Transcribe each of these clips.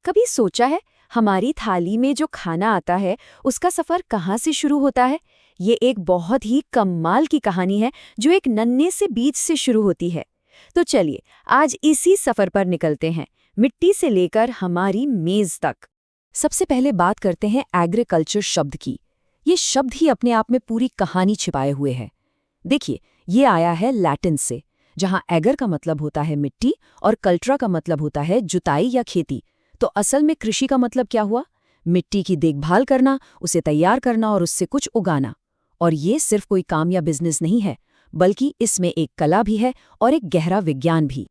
कभी सोचा है हमारी थाली में जो खाना आता है उसका सफर कहाँ से शुरू होता है। ये एक बहुत ही कमाल की कहानी है जो एक नन्हे से बीज से शुरू होती है। तो चलिए आज इसी सफर पर निकलते हैं, मिट्टी से लेकर हमारी मेज तक। सबसे पहले बात करते हैं एग्रीकल्चर शब्द की। ये शब्द ही अपने आप में पूरी कहानी छिपाए हुए है। देखिए, ये आया है लैटिन से, जहाँ एगर का मतलब होता है मिट्टी और कल्ट्रा का मतलब होता है जुताई या खेती। तो असल में कृषि का मतलब क्या हुआ? मिट्टी की देखभाल करना, उसे तैयार करना और उससे कुछ उगाना। और ये सिर्फ कोई काम या बिजनेस नहीं है, बल्कि इसमें एक कला भी है और एक गहरा विज्ञान भी।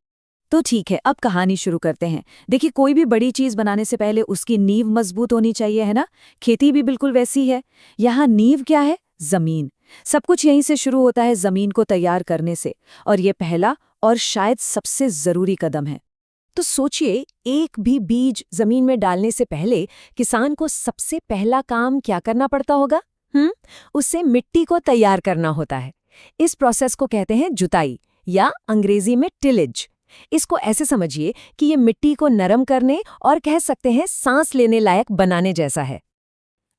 तो ठीक है, अब कहानी शुरू करते हैं। देखिए, कोई भी बड़ी चीज बनाने से पहले उसकी नींव मजबूत होनी चाहिए, है ना? खेती भी बिल्कुल वैसी है। यहाँ नींव क्या है? जमीन। सब कुछ यहीं से शुरू होता है, जमीन को तैयार करने से। और ये पहला और शायद सबसे जरूरी कदम है। तो सोचिए, एक भी बीज जमीन में डालने से पहले किसान को सबसे पहला काम क्या करना पड़ता होगा? उससे मिट्टी को तैयार करना होता है। इस प्रोसेस को कहते हैं जुताई या अंग्रेजी में टिलेज। इसको ऐसे समझिए कि ये मिट्टी को नरम करने और कह सकते हैं सांस लेने लायक बनाने जैसा है।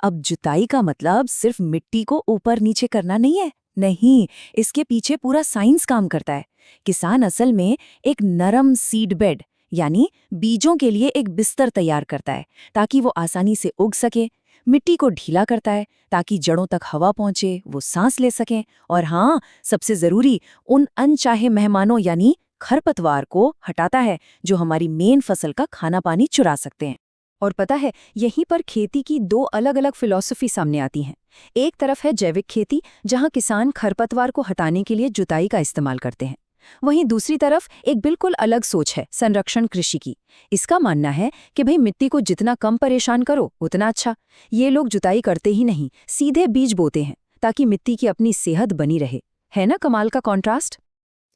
अब जुताई का मतलब सिर्फ मिट्टी को ऊपर नीचे करना नहीं है। नहीं, इसके पीछे पूरा साइंस काम करता है। किसान असल में एक नरम सीड बेड यानी बीजों के लिए एक बिस्तर तैयार करता है ताकि वो आसानी से उग सके। मिट्टी को ढीला करता है ताकि जड़ों तक हवा पहुंचे, वो सांस ले सकें। और हाँ, सबसे जरूरी, उन अनचाहे मेहमानों यानी खरपतवार को हटाता है जो हमारी मेन फसल का खाना पानी चुरा सकते हैं। और पता है, यहीं पर खेती की दो अलग अलग फिलॉसफी सामने आती हैं। एक तरफ है जैविक खेती, जहां किसान खरपतवार को हटाने के लिए जुताई का इस्तेमाल करते हैं। वहीं दूसरी तरफ एक बिल्कुल अलग सोच है, संरक्षण कृषि की। इसका मानना है कि भाई मिट्टी को जितना कम परेशान करो उतना अच्छा। ये लोग जुताई करते ही नहीं, सीधे बीज बोते हैं ताकि मिट्टी की अपनी सेहत बनी रहे। है ना कमाल का कॉन्ट्रास्ट?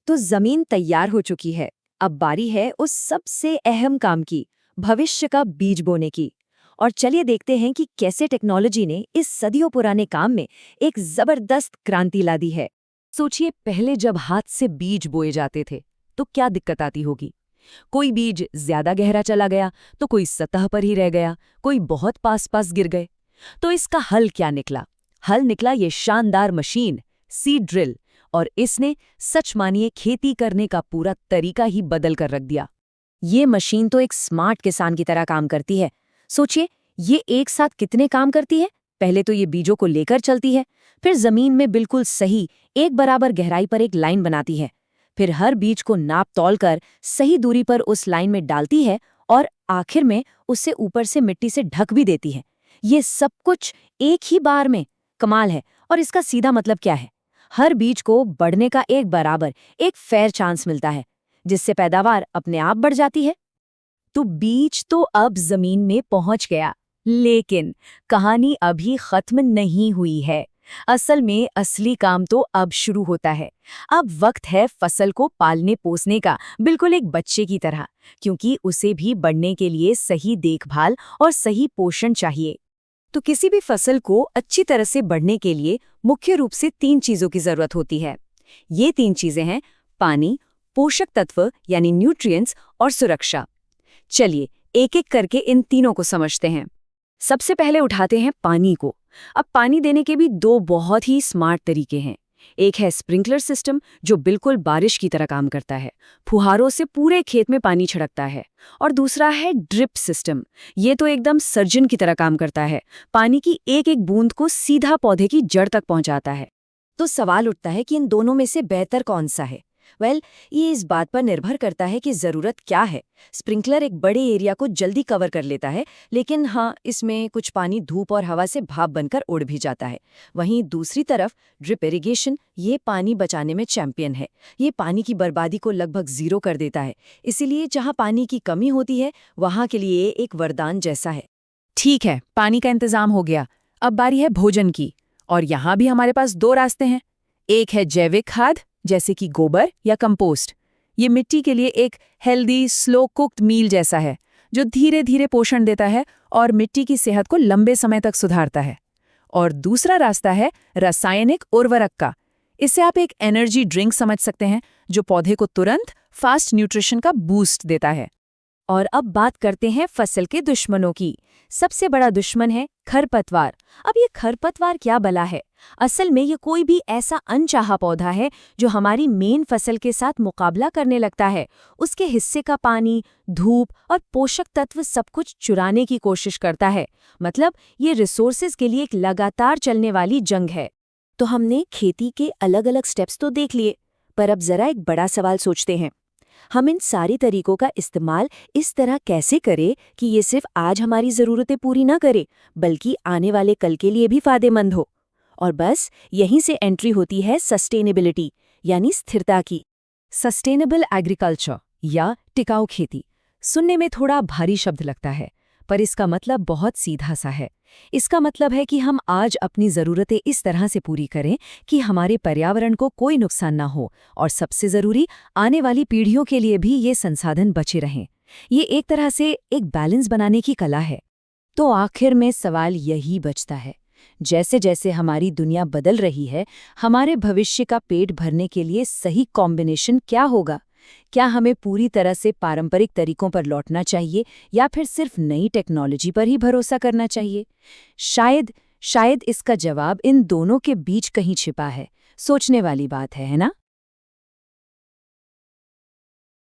तो जमीन तैयार हो चुकी है, अब बारी है उस सबसे अहम काम की, भविष्य का बीज बोने की। और चलिए देखते हैं कि कैसे टेक्नोलॉजी ने इस सदियों पुराने काम में एक जबरदस्त क्रांति ला दी है। सोचिए, पहले जब हाथ से बीज बोए जाते थे तो क्या दिक्कत आती होगी। कोई बीज ज्यादा गहरा चला गया तो कोई सतह पर ही रह गया, कोई बहुत पास पास गिर गए। तो इसका हल क्या निकला? हल निकला ये शानदार मशीन, सीड ड्रिल। और इसने सच मानिए खेती करने का पूरा तरीका ही बदल कर रख दिया। ये मशीन तो एक स्मार्ट किसान की तरह काम करती है। सोचिए, ये एक साथ कितने काम करती है। पहले तो ये बीजों को लेकर चलती है, फिर जमीन में बिल्कुल सही एक बराबर गहराई पर एक लाइन बनाती है, फिर हर बीज को नाप तौल कर सही दूरी पर उस लाइन में डालती है और आखिर में उसे ऊपर से मिट्टी से ढक भी देती है। ये सब कुछ एक ही बार में। कमाल है। और इसका सीधा मतलब क्या है? हर बीज को बढ़ने का एक बराबर, एक फेयर चांस मिलता है, जिससे पैदावार अपने आप बढ़ जाती है। तो बीज तो अब जमीन में पहुंच गया, लेकिन कहानी अभी खत्म नहीं हुई है। असल में असली काम तो अब शुरू होता है। अब वक्त है फसल को पालने पोसने का, बिल्कुल एक बच्चे की तरह, क्योंकि उसे भी बढ़ने के लिए सही देखभाल और सही पोषण चाहिए। तो किसी भी फसल को अच्छी तरह से बढ़ने के लिए मुख्य रूप से 3 चीजों की जरूरत होती है। ये 3 चीजें हैं: पानी, पोषक तत्व यानी न्यूट्रिएंट्स और सुरक्षा। चलिए एक एक करके इन तीनों को समझते हैं। सबसे पहले उठाते हैं पानी को। अब पानी देने के भी 2 बहुत ही स्मार्ट तरीके हैं। एक है स्प्रिंकलर सिस्टम, जो बिल्कुल बारिश की तरह काम करता है, फुहारों से पूरे खेत में पानी छिड़कता है। और दूसरा है ड्रिप सिस्टम। ये तो एकदम सर्जन की तरह काम करता है, पानी की एक एक बूंद को सीधा पौधे की जड़ तक पहुंचाता है। तो सवाल उठता है कि इन दोनों में से बेहतर कौन सा है? ये इस बात पर निर्भर करता है कि ज़रूरत क्या है। स्प्रिंकलर एक बड़े एरिया को जल्दी कवर कर लेता है, लेकिन हाँ, इसमें कुछ पानी धूप और हवा से भाप बनकर उड़ भी जाता है। वहीं दूसरी तरफ ड्रिप इरिगेशन, ये पानी बचाने में चैंपियन है। ये पानी की बर्बादी को लगभग ज़ीरो कर देता है। इसीलिए जहाँ पानी की कमी होती है, वहाँ के लिए एक वरदान जैसा है। ठीक है, पानी का इंतजाम हो गया। अब बारी है भोजन की। और यहाँ भी हमारे पास 2 रास्ते हैं। एक है जैविक खाद, जैसे कि गोबर या कंपोस्ट। ये मिट्टी के लिए एक हेल्दी स्लो कुक्ड मील जैसा है, जो धीरे धीरे पोषण देता है और मिट्टी की सेहत को लंबे समय तक सुधारता है। और दूसरा रास्ता है रासायनिक उर्वरक का। इसे आप एक एनर्जी ड्रिंक समझ सकते हैं, जो पौधे को तुरंत फास्ट न्यूट्रिशन का बूस्ट देता है। और अब बात करते हैं फसल के दुश्मनों की। सबसे बड़ा दुश्मन है खरपतवार। अब ये खरपतवार क्या बला है? असल में ये कोई भी ऐसा अनचाहा पौधा है जो हमारी मेन फसल के साथ मुकाबला करने लगता है। उसके हिस्से का पानी, धूप और पोषक तत्व सब कुछ चुराने की कोशिश करता है। मतलब ये रिसोर्सेज के लिए एक लगातार चलने वाली जंग है। तो हमने खेती के अलग अलग स्टेप्स तो देख लिए, पर अब जरा एक बड़ा सवाल सोचते हैं। हम इन सारे तरीकों का इस्तेमाल इस तरह कैसे करें कि ये सिर्फ आज हमारी ज़रूरतें पूरी ना करे, बल्कि आने वाले कल के लिए भी फायदेमंद हो। और बस यहीं से एंट्री होती है सस्टेनेबिलिटी, यानी स्थिरता की। सस्टेनेबल एग्रीकल्चर या टिकाऊ खेती सुनने में थोड़ा भारी शब्द लगता है, पर इसका मतलब बहुत सीधा सा है। इसका मतलब है कि हम आज अपनी ज़रूरतें इस तरह से पूरी करें कि हमारे पर्यावरण को कोई नुकसान ना हो, और सबसे ज़रूरी, आने वाली पीढ़ियों के लिए भी ये संसाधन बचे रहें। ये एक तरह से एक बैलेंस बनाने की कला है। तो आखिर में सवाल यही बचता है, जैसे जैसे हमारी दुनिया बदल रही है, हमारे भविष्य का पेट भरने के लिए सही कॉम्बिनेशन क्या होगा? क्या हमें पूरी तरह से पारंपरिक तरीकों पर लौटना चाहिए, या फिर सिर्फ नई टेक्नोलॉजी पर ही भरोसा करना चाहिए? शायद इसका जवाब इन दोनों के बीच कहीं छिपा है। सोचने वाली बात है ना?